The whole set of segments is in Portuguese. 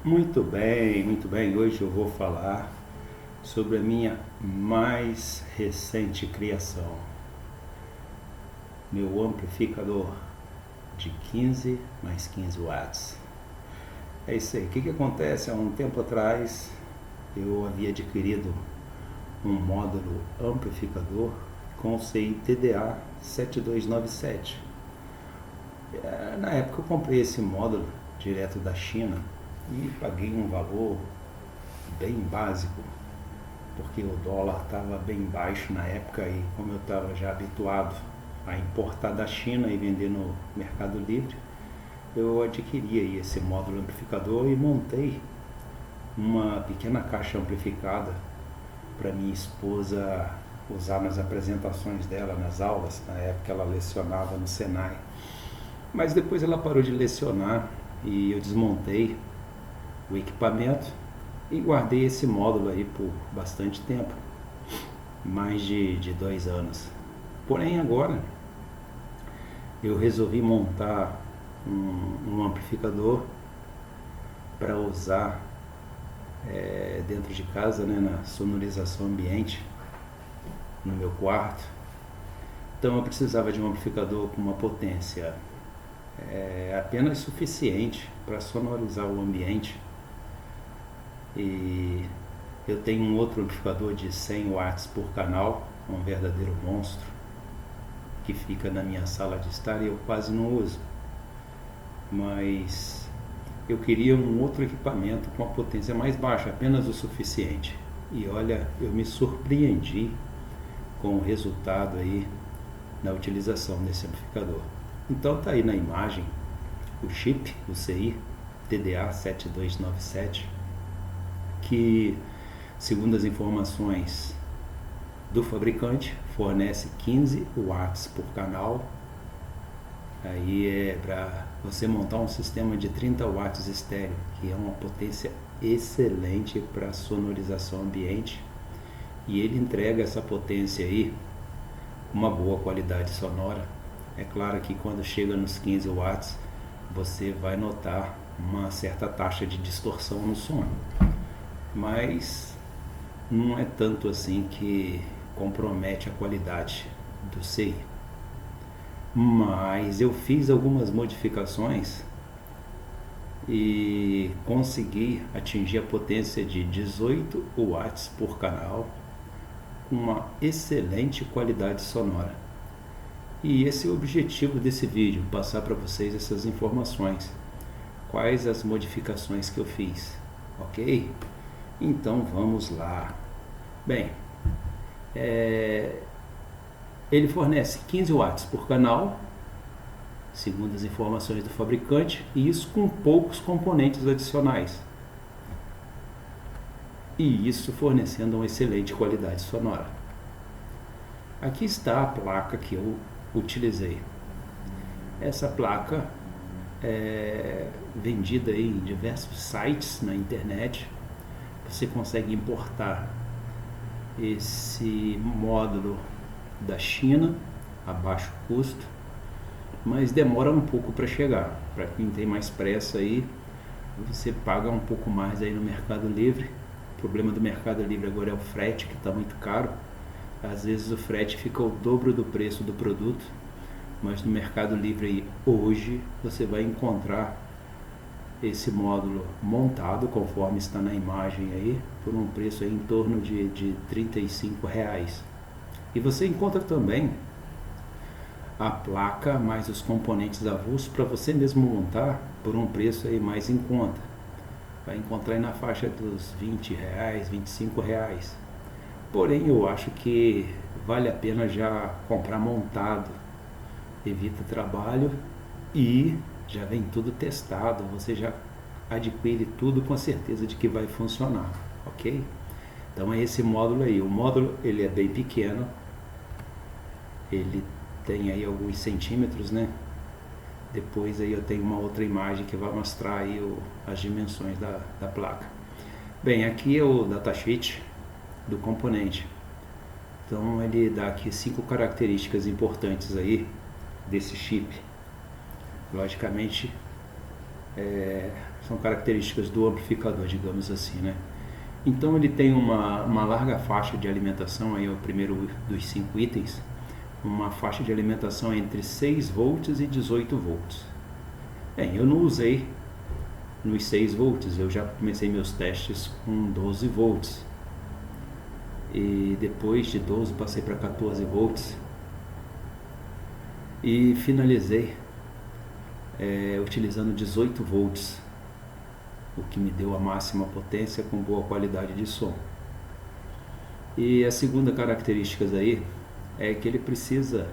Muito bem, muito bem. Hoje eu vou falar sobre a minha mais recente criação, meu amplificador de 15 mais 15 watts. É isso aí. O que acontece? Há um tempo atrás eu havia adquirido um módulo amplificador com o CI TDA 7297. Na época eu comprei esse módulo direto da China e paguei um valor bem básico, porque o dólar estava bem baixo na época e como eu estava já habituado a importar da China e vender no Mercado Livre, eu adquiri aí esse módulo amplificador e montei uma pequena caixa amplificada para minha esposa usar nas apresentações dela, nas aulas. Na época ela lecionava no Senai, mas depois ela parou de lecionar e eu desmontei o equipamento e guardei esse módulo aí por bastante tempo, mais de 2 anos. Porém agora eu resolvi montar um amplificador para usar dentro de casa, né, na sonorização ambiente, no meu quarto. Então eu precisava de um amplificador com uma potência apenas suficiente para sonorizar o ambiente. E eu tenho um outro amplificador de 100 watts por canal, um verdadeiro monstro, que fica na minha sala de estar e eu quase não uso. Mas eu queria um outro equipamento com a potência mais baixa, apenas o suficiente. E olha, eu me surpreendi com o resultado aí na utilização desse amplificador. Então tá aí na imagem o chip, o CI TDA 7297, que, segundo as informações do fabricante, fornece 15 watts por canal. Aí é para você montar um sistema de 30 watts estéreo, que é uma potência excelente para sonorização ambiente, e ele entrega essa potência aí com uma boa qualidade sonora. É claro que quando chega nos 15 watts você vai notar uma certa taxa de distorção no som, mas não é tanto assim que compromete a qualidade do CI. Mas eu fiz algumas modificações e consegui atingir a potência de 18 watts por canal com uma excelente qualidade sonora. E esse é o objetivo desse vídeo, passar para vocês essas informações. Quais as modificações que eu fiz, ok? Então vamos lá. Bem, ele fornece 15 watts por canal, segundo as informações do fabricante, e isso com poucos componentes adicionais. E isso fornecendo uma excelente qualidade sonora. Aqui está a placa que eu utilizei. Essa placa é vendida aí em diversos sites na internet. Você consegue importar esse módulo da China a baixo custo, mas demora um pouco para chegar. Para quem tem mais pressa aí, você paga um pouco mais aí no Mercado Livre. O problema do Mercado Livre agora é o frete, que está muito caro. Às vezes o frete fica o dobro do preço do produto, mas no Mercado Livre aí, hoje você vai encontrar esse módulo montado conforme está na imagem aí, por um preço aí em torno de R$ 35. E você encontra também a placa mais os componentes avulsos para você mesmo montar por um preço aí mais em conta. Vai encontrar aí na faixa dos R$ 20, R$ 25. Porém eu acho que vale a pena já comprar montado, evita trabalho e já vem tudo testado, você já adquire tudo com a certeza de que vai funcionar, ok? Então é esse módulo aí. O módulo ele é bem pequeno, ele tem aí alguns centímetros, né? Depois aí eu tenho uma outra imagem que vai mostrar aí as dimensões da placa. Bem, aqui é o datasheet do componente. Então ele dá aqui 5 características importantes aí desse chip. Logicamente São características do amplificador, digamos assim, né? Então ele tem uma larga faixa de alimentação, aí é o primeiro dos 5 itens, uma faixa de alimentação entre 6 volts e 18 volts. Bem, eu não usei nos 6 volts, eu já comecei meus testes com 12 volts. E depois de 12 passei para 14 volts. E finalizei utilizando 18 volts, o que me deu a máxima potência com boa qualidade de som. E a segunda característica aí é que ele precisa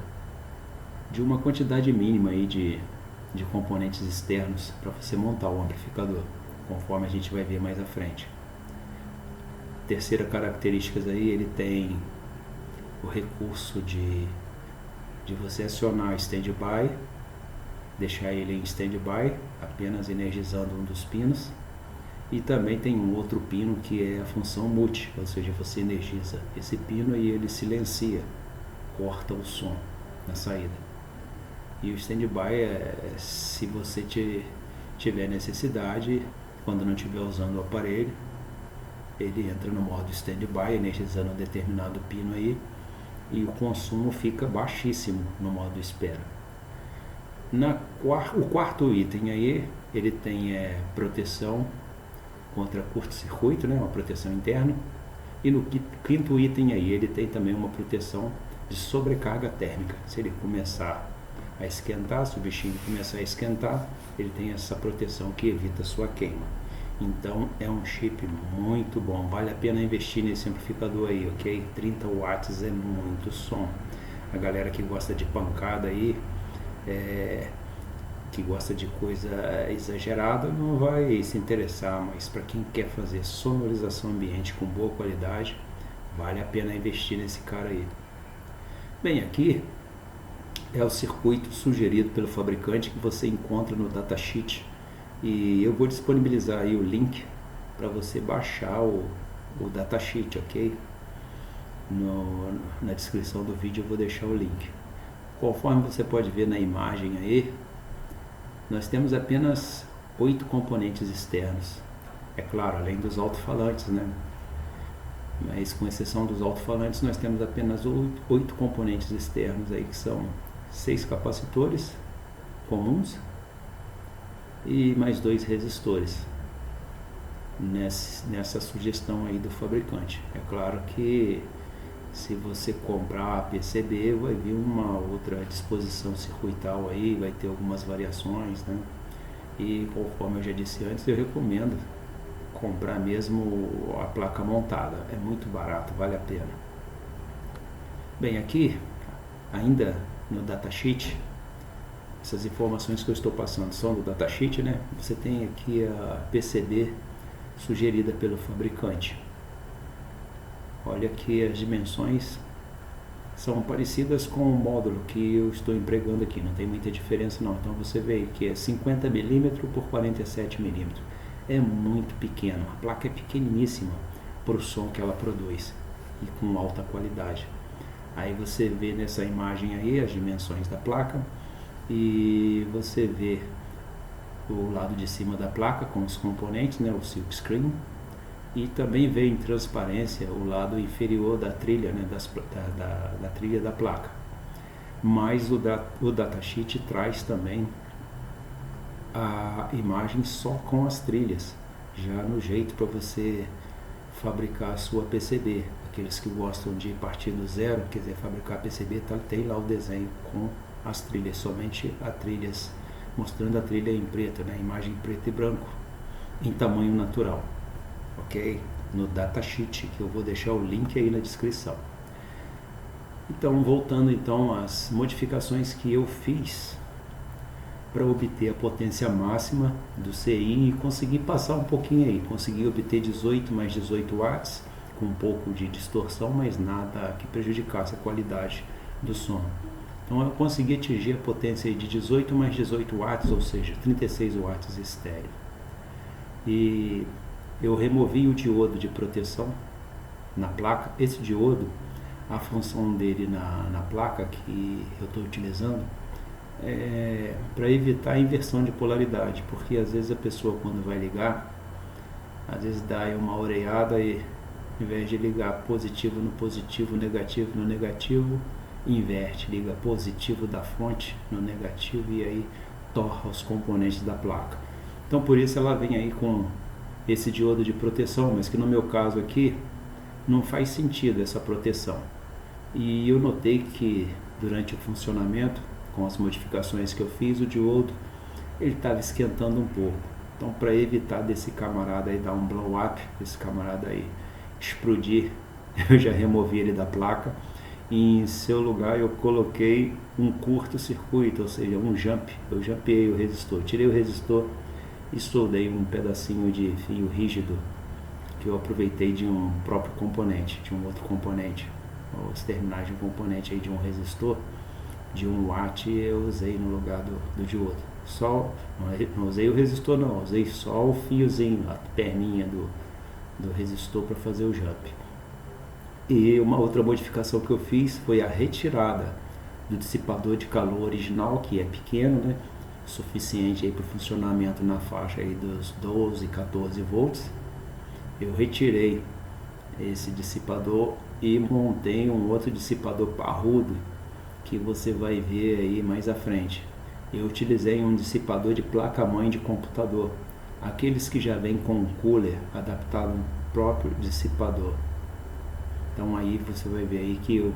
de uma quantidade mínima aí de componentes externos para você montar o amplificador, conforme a gente vai ver mais à frente. Terceira característica aí, ele tem o recurso de você acionar o stand-by, deixar ele em stand-by, apenas energizando um dos pinos. E também tem um outro pino que é a função mute, ou seja, você energiza esse pino e ele silencia, corta o som na saída. E o stand-by é se você tiver necessidade, quando não estiver usando o aparelho, ele entra no modo stand-by, energizando um determinado pino aí, e o consumo fica baixíssimo no modo espera. O quarto item aí, ele tem proteção contra curto-circuito, né, uma proteção interna. E no quinto item aí, ele tem também uma proteção de sobrecarga térmica. Se ele começar a esquentar, se o bichinho começar a esquentar, ele tem essa proteção que evita a sua queima. Então é um chip muito bom, vale a pena investir nesse amplificador aí, ok? 30 watts é muito som. A galera que gosta de pancada aí, que gosta de coisa exagerada, não vai se interessar, mas para quem quer fazer sonorização ambiente com boa qualidade, vale a pena investir nesse cara aí. Bem, aqui é o circuito sugerido pelo fabricante que você encontra no datasheet, e eu vou disponibilizar aí o link para você baixar o datasheet, ok? Na descrição do vídeo eu vou deixar o link. Conforme você pode ver na imagem aí, nós temos apenas 8 componentes externos, é claro, além dos alto-falantes, né? Mas com exceção dos alto-falantes, nós temos apenas 8 componentes externos aí, que são 6 capacitores comuns e mais 2 resistores nessa sugestão aí do fabricante. É claro que se você comprar a PCB, vai vir uma outra disposição circuital aí, vai ter algumas variações, né? E conforme eu já disse antes, eu recomendo comprar mesmo a placa montada, é muito barato, vale a pena. Bem, aqui ainda no datasheet, essas informações que eu estou passando são do datasheet, né? Você tem aqui a PCB sugerida pelo fabricante. Olha que as dimensões são parecidas com o módulo que eu estou empregando aqui, não tem muita diferença não. Então você vê que é 50 mm por 47 mm. É muito pequeno, a placa é pequeniníssima para o som que ela produz e com alta qualidade. Aí você vê nessa imagem aí as dimensões da placa e você vê o lado de cima da placa com os componentes, né, o silk screen, e também vê em transparência o lado inferior da trilha, né, da trilha da placa. Mas o datasheet traz também a imagem só com as trilhas, já no jeito para você fabricar a sua PCB. Aqueles que gostam de partir do zero, quiser fabricar PCB, tem lá o desenho com as trilhas, somente as trilhas, mostrando a trilha em preto, né, imagem preto e branco, em tamanho natural, ok? No datasheet, que eu vou deixar o link aí na descrição. Então, voltando então às modificações que eu fiz para obter a potência máxima do CI e conseguir passar um pouquinho aí, consegui obter 18 mais 18 watts, com um pouco de distorção, mas nada que prejudicasse a qualidade do som. Então eu consegui atingir a potência de 18 mais 18 watts, ou seja, 36 watts estéreo. E eu removi o diodo de proteção na placa. Esse diodo, a função dele na placa que eu estou utilizando para evitar a inversão de polaridade, porque às vezes a pessoa, quando vai ligar, às vezes dá aí uma oreada e, ao invés de ligar positivo no positivo, negativo no negativo, inverte, liga positivo da fonte no negativo e aí torra os componentes da placa. Então por isso ela vem aí com esse diodo de proteção, mas que no meu caso aqui não faz sentido essa proteção. E eu notei que durante o funcionamento, com as modificações que eu fiz, o diodo ele estava esquentando um pouco. Então, para evitar desse camarada aí dar um blow up, esse camarada aí explodir, eu já removi ele da placa e em seu lugar eu coloquei um curto-circuito, ou seja, um jump. Eu jumpei o resistor, tirei o resistor e soldei um pedacinho de fio rígido que eu aproveitei de um próprio componente, de um outro componente, os terminais de um componente aí de um resistor de 1 watt eu usei no lugar do diodo. Só, não usei o resistor não, usei só o fiozinho, a perninha do resistor para fazer o jump. E uma outra modificação que eu fiz foi a retirada do dissipador de calor original, que é pequeno, né? Suficiente aí para o funcionamento na faixa aí dos 12, 14 volts. Eu retirei esse dissipador e montei um outro dissipador parrudo que você vai ver aí mais à frente. Eu utilizei um dissipador de placa-mãe de computador, aqueles que já vêm com um cooler adaptado no próprio dissipador. Então aí você vai ver aí que o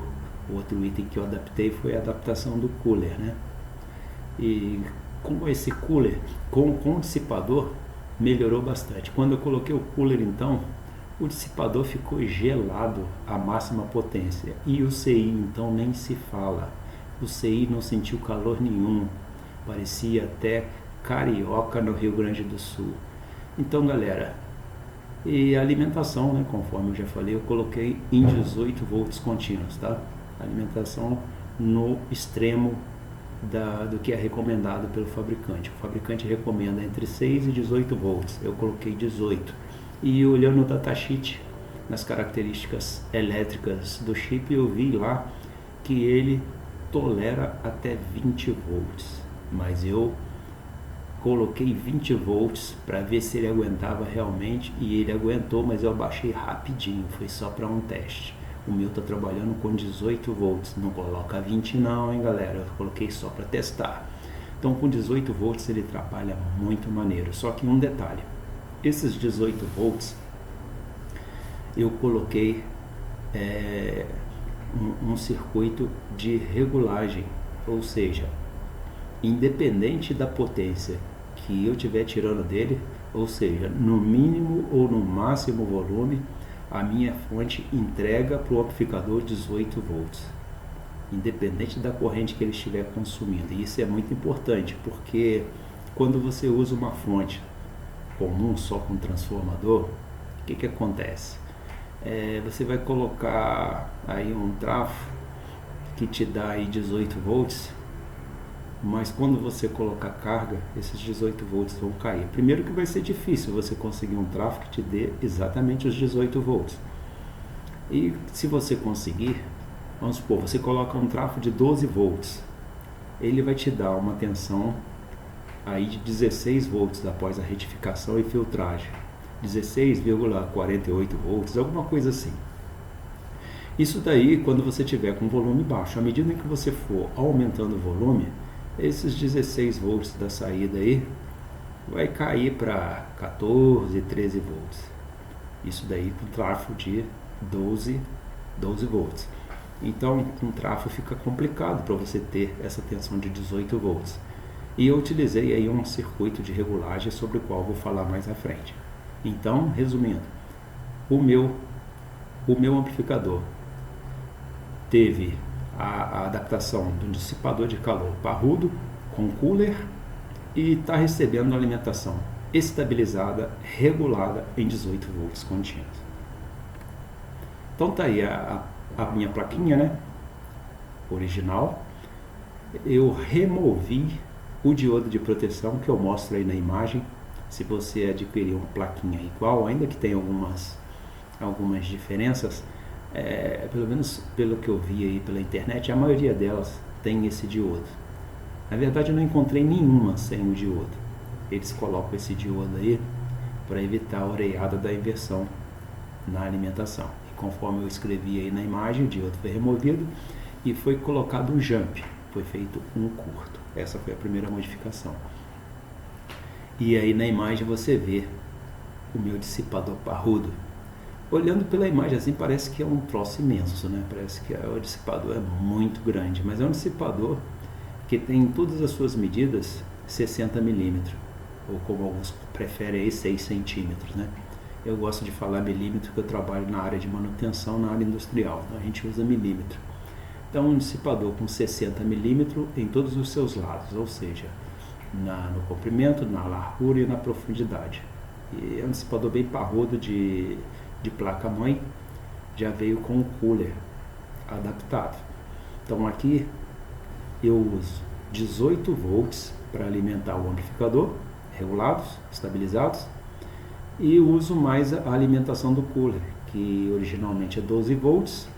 outro item que eu adaptei foi a adaptação do cooler, né? E com esse cooler, com o dissipador, melhorou bastante. Quando eu coloquei o cooler, então, o dissipador ficou gelado à máxima potência. E o CI, então, nem se fala. O CI não sentiu calor nenhum. Parecia até carioca no Rio Grande do Sul. Então, galera, e a alimentação, né, conforme eu já falei, eu coloquei em 18 volts contínuos, tá? Alimentação no extremo do que é recomendado pelo fabricante. O fabricante recomenda entre 6 e 18 volts. Eu coloquei 18. E olhando o datasheet, nas características elétricas do chip, eu vi lá que ele tolera até 20 volts. Mas eu coloquei 20 volts para ver se ele aguentava realmente, e ele aguentou, mas eu abaixei rapidinho, foi só para um teste. O meu está trabalhando com 18 volts, não coloca 20 não, hein galera, eu coloquei só para testar. Então com 18 volts ele trabalha muito maneiro, só que um detalhe, esses 18 volts eu coloquei um circuito de regulagem, ou seja, independente da potência que eu estiver tirando dele, ou seja, no mínimo ou no máximo volume, a minha fonte entrega para o amplificador 18 volts, independente da corrente que ele estiver consumindo. E isso é muito importante, porque quando você usa uma fonte comum só com transformador, o que acontece? Você vai colocar aí um trafo que te dá aí 18 volts, mas quando você colocar carga, esses 18 volts vão cair. Primeiro que vai ser difícil você conseguir um trafo que te dê exatamente os 18 volts. E se você conseguir, vamos supor, você coloca um trafo de 12 volts, ele vai te dar uma tensão aí de 16 volts após a retificação e filtragem. 16,48 volts, alguma coisa assim. Isso daí quando você tiver com volume baixo. À medida que você for aumentando o volume, esses 16 volts da saída aí vai cair para 14, 13 volts. Isso daí com trafo de 12 volts. Então com trafo fica complicado para você ter essa tensão de 18 volts. E eu utilizei aí um circuito de regulagem sobre o qual vou falar mais à frente. Então, resumindo, o meu amplificador teve a adaptação do dissipador de calor parrudo com cooler e está recebendo alimentação estabilizada, regulada em 18 volts contínuos. Então tá aí a minha plaquinha, né, original. Eu removi o diodo de proteção que eu mostro aí na imagem. Se você adquirir uma plaquinha igual, ainda que tenha algumas diferenças, pelo menos pelo que eu vi aí pela internet, a maioria delas tem esse diodo. Na verdade eu não encontrei nenhuma sem o diodo. Eles colocam esse diodo aí para evitar a oreada da inversão na alimentação. E conforme eu escrevi aí na imagem, o diodo foi removido e foi colocado um jump, foi feito um curto. Essa foi a primeira modificação. E aí na imagem você vê o meu dissipador parrudo. Olhando pela imagem assim, parece que é um troço imenso, né? Parece que o dissipador é muito grande, mas é um dissipador que tem em todas as suas medidas 60 milímetros, ou como alguns preferem aí, 6 centímetros, né? Eu gosto de falar milímetro porque eu trabalho na área de manutenção, na área industrial, então a gente usa milímetro. Então um dissipador com 60 milímetros em todos os seus lados, ou seja, no comprimento, na largura e na profundidade. E é um dissipador bem parrudo de placa-mãe, já veio com o cooler adaptado. Então aqui eu uso 18 volts para alimentar o amplificador, regulados, estabilizados, e uso mais a alimentação do cooler, que originalmente é 12 volts,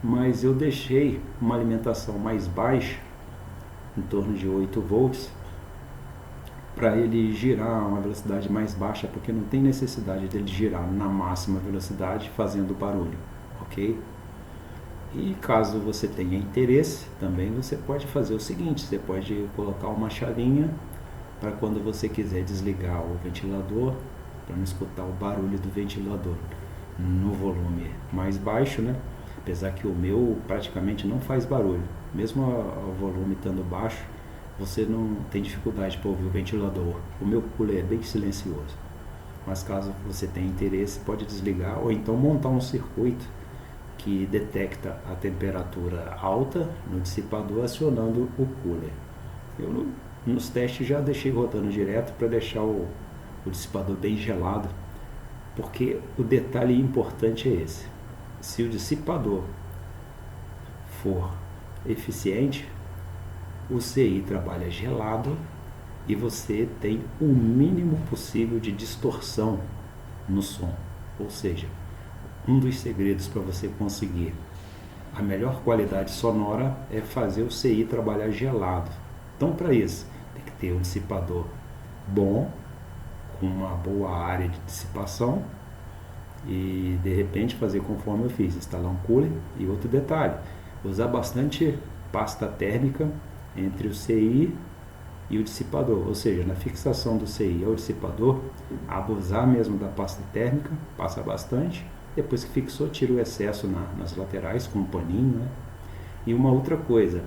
mas eu deixei uma alimentação mais baixa, em torno de 8 volts, para ele girar a uma velocidade mais baixa, porque não tem necessidade dele girar na máxima velocidade fazendo barulho, ok? E caso você tenha interesse, também você pode fazer o seguinte, você pode colocar uma chavinha para quando você quiser desligar o ventilador, para não escutar o barulho do ventilador no volume mais baixo, né? Apesar que o meu praticamente não faz barulho, mesmo o volume estando baixo, você não tem dificuldade para ouvir o ventilador. O meu cooler é bem silencioso, mas caso você tenha interesse, pode desligar ou então montar um circuito que detecta a temperatura alta no dissipador acionando o cooler. Eu nos testes já deixei rodando direto para deixar o dissipador bem gelado, porque o detalhe importante é esse: se o dissipador for eficiente, o CI trabalha gelado e você tem o mínimo possível de distorção no som. Ou seja, um dos segredos para você conseguir a melhor qualidade sonora é fazer o CI trabalhar gelado. Então, para isso, tem que ter um dissipador bom, com uma boa área de dissipação, e de repente fazer conforme eu fiz, instalar um cooler. E outro detalhe, usar bastante pasta térmica entre o CI e o dissipador, ou seja, na fixação do CI ao dissipador, abusar mesmo da pasta térmica, passa bastante, depois que fixou, tira o excesso nas laterais com um paninho, né? E uma outra coisa,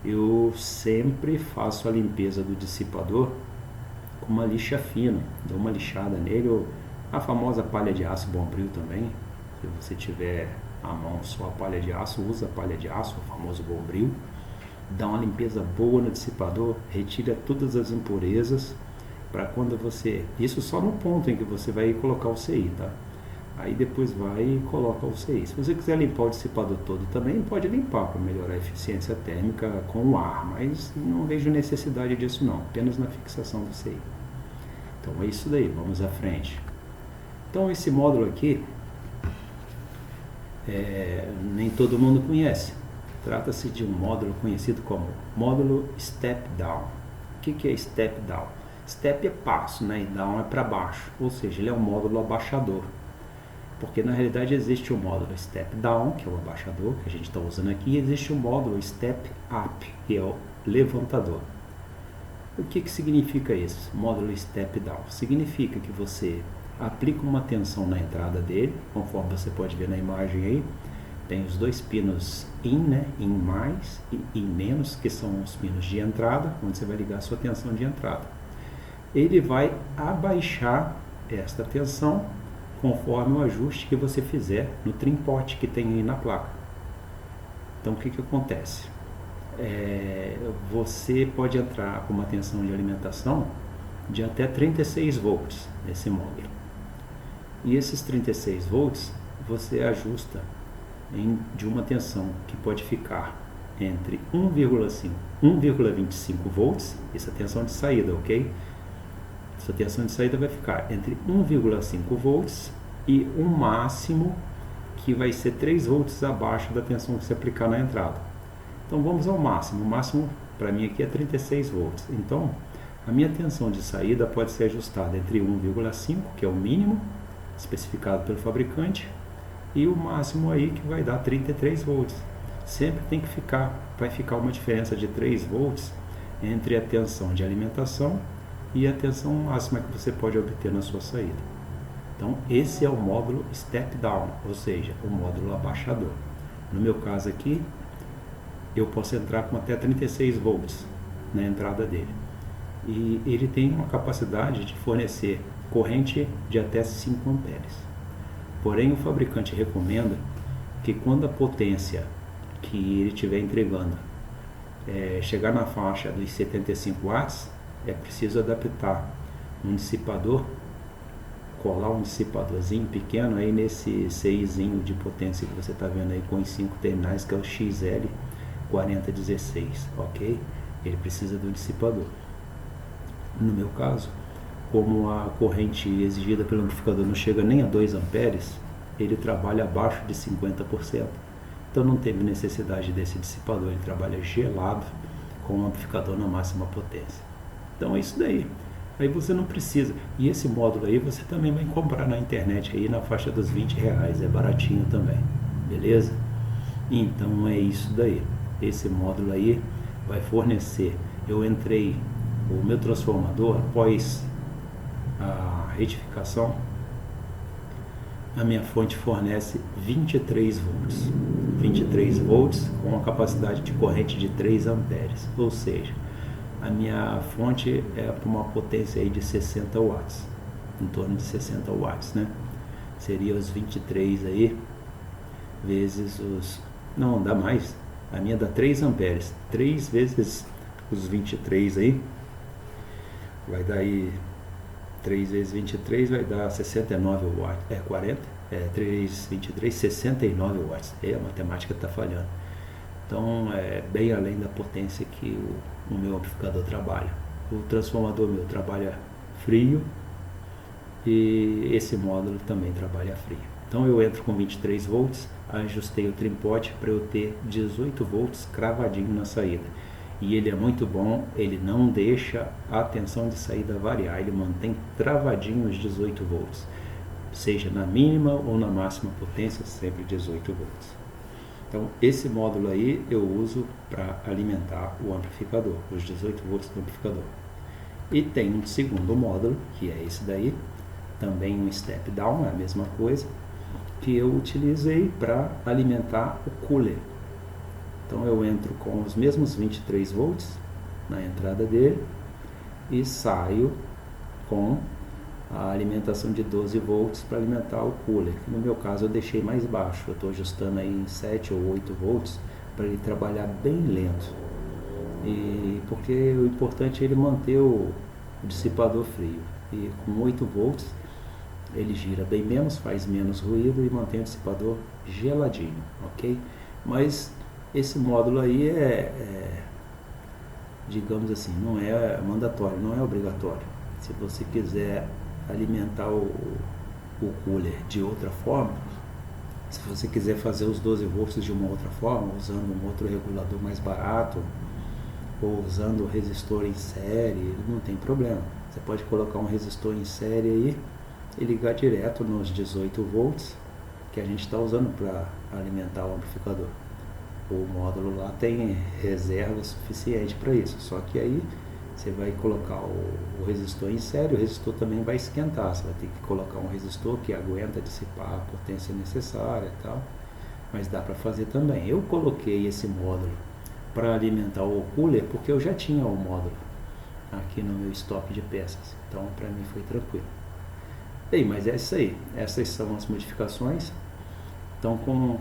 eu sempre faço a limpeza do dissipador com uma lixa fina, dou uma lixada nele, ou a famosa palha de aço Bombril também. Se você tiver à mão só a palha de aço, usa a palha de aço, o famoso Bombril. Dá uma limpeza boa no dissipador, retira todas as impurezas, para quando você... Isso só no ponto em que você vai colocar o CI, tá? Aí depois vai e coloca o CI. Se você quiser limpar o dissipador todo também, pode limpar para melhorar a eficiência térmica com o ar, mas não vejo necessidade disso não, apenas na fixação do CI. Então é isso daí, vamos à frente. Então esse módulo aqui, nem todo mundo conhece. Trata-se de um módulo conhecido como módulo Step Down. O que é Step Down? Step é passo, né? E Down é para baixo, ou seja, ele é um módulo abaixador. Porque na realidade existe o módulo Step Down, que é o abaixador que a gente está usando aqui, e existe o módulo Step Up, que é o levantador. O que significa isso? Módulo Step Down significa que você aplica uma tensão na entrada dele, conforme você pode ver na imagem aí. Tem os dois pinos IN, né? IN mais e IN menos, que são os pinos de entrada, onde você vai ligar a sua tensão de entrada. Ele vai abaixar esta tensão conforme o ajuste que você fizer no trim-pot que tem aí na placa. Então o que acontece? Você pode entrar com uma tensão de alimentação de até 36 volts nesse módulo. E esses 36 volts você ajusta de uma tensão que pode ficar entre 1,5 e 1,25 volts, essa tensão de saída, ok? Essa tensão de saída vai ficar entre 1,5 volts e um máximo que vai ser 3 volts abaixo da tensão que você aplicar na entrada. Então vamos ao máximo. O máximo para mim aqui é 36 volts. Então, a minha tensão de saída pode ser ajustada entre 1,5, que é o mínimo especificado pelo fabricante, e o máximo aí que vai dar 33 volts. Sempre vai ficar uma diferença de 3 volts entre a tensão de alimentação e a tensão máxima que você pode obter na sua saída. Então esse é o módulo step down, ou seja, o módulo abaixador. No meu caso aqui, eu posso entrar com até 36 volts na entrada dele. E ele tem uma capacidade de fornecer corrente de até 5 amperes. Porém, o fabricante recomenda que quando a potência que ele estiver entregando chegar na faixa dos 75 watts, é preciso adaptar um dissipador, colar um dissipadorzinho pequeno aí nesse CIzinho de potência que você está vendo aí com os 5 terminais, que é o XL4016, ok? Ele precisa do dissipador. No meu caso, como a corrente exigida pelo amplificador não chega nem a 2 amperes, ele trabalha abaixo de 50%. Então não teve necessidade desse dissipador, ele trabalha gelado com o amplificador na máxima potência. Então é isso daí. Aí você não precisa. E esse módulo aí você também vai comprar na internet aí na faixa dos R$20, é baratinho também. Beleza? Então é isso daí. Esse módulo aí vai fornecer. Eu entrei o meu transformador após a retificação. A minha fonte fornece 23 volts. 23 volts com uma capacidade de corrente de 3 amperes. Ou seja, a minha fonte é para uma potência aí de 60 watts. Em torno de 60 watts, né? Seria os 23 aí, vezes os... Não, dá mais. A minha dá 3 amperes. 3 vezes os 23 aí, vai dar aí... 3 vezes 23 vai dar 69 watts, 40, 3, 23, 69 watts, a matemática está falhando. Então é bem além da potência que o meu amplificador trabalha. O transformador meu trabalha frio e esse módulo também trabalha frio. Então eu entro com 23 volts, ajustei o trimpote para eu ter 18 volts cravadinho na saída. E ele é muito bom, ele não deixa a tensão de saída variar, ele mantém travadinho os 18 volts, seja na mínima ou na máxima potência, sempre 18 volts. Então esse módulo aí eu uso para alimentar o amplificador, os 18 volts do amplificador. E tem um segundo módulo, que é esse daí, também um step down, é a mesma coisa, que eu utilizei para alimentar o cooler. Então eu entro com os mesmos 23 volts na entrada dele e saio com a alimentação de 12 volts para alimentar o cooler. No meu caso eu deixei mais baixo, eu estou ajustando aí em 7 ou 8 volts para ele trabalhar bem lento. E porque o importante é ele manter o dissipador frio. E com 8 volts ele gira bem menos, faz menos ruído e mantém o dissipador geladinho, ok? Mas esse módulo aí digamos assim, não é mandatório, não é obrigatório. Se você quiser alimentar o cooler de outra forma, se você quiser fazer os 12 volts de uma outra forma, usando um outro regulador mais barato, ou usando o resistor em série, não tem problema. Você pode colocar um resistor em série aí e ligar direto nos 18 volts que a gente está usando para alimentar o amplificador. O módulo lá tem reserva suficiente para isso, só que aí você vai colocar o resistor em série, o resistor também vai esquentar, você vai ter que colocar um resistor que aguenta dissipar a potência necessária e tal, mas dá para fazer também. Eu coloquei esse módulo para alimentar o cooler porque eu já tinha o módulo aqui no meu estoque de peças, então para mim foi tranquilo. Bem, mas é isso aí, essas são as modificações. Então com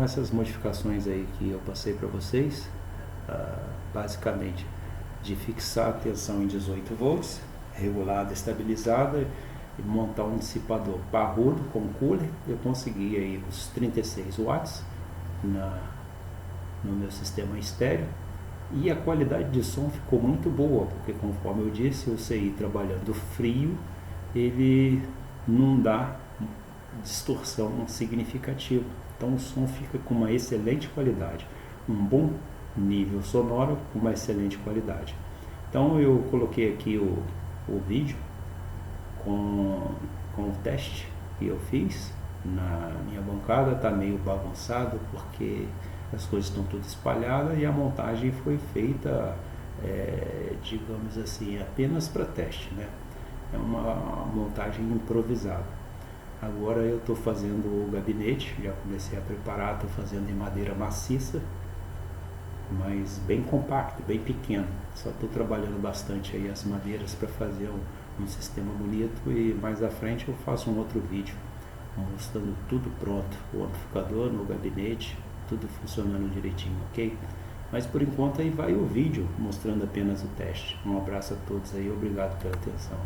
essas modificações aí que eu passei para vocês, basicamente de fixar a tensão em 18 volts, regulada, estabilizada, e montar um dissipador parrudo com cooler, eu consegui aí os 36 watts no meu sistema estéreo, e a qualidade de som ficou muito boa, porque conforme eu disse, o CI trabalhando frio, ele não dá distorção significativa. Então o som fica com uma excelente qualidade, um bom nível sonoro com uma excelente qualidade. Então eu coloquei aqui o vídeo com o teste que eu fiz na minha bancada. Está meio bagunçado porque as coisas estão tudo espalhadas e a montagem foi feita, digamos assim, apenas para teste, né? É uma montagem improvisada. Agora eu estou fazendo o gabinete, já comecei a preparar, estou fazendo em madeira maciça, mas bem compacto, bem pequeno. Só estou trabalhando bastante aí as madeiras para fazer um sistema bonito, e mais à frente eu faço um outro vídeo mostrando tudo pronto, o amplificador no gabinete, tudo funcionando direitinho, ok? Mas por enquanto aí vai o vídeo mostrando apenas o teste. Um abraço a todos aí, obrigado pela atenção.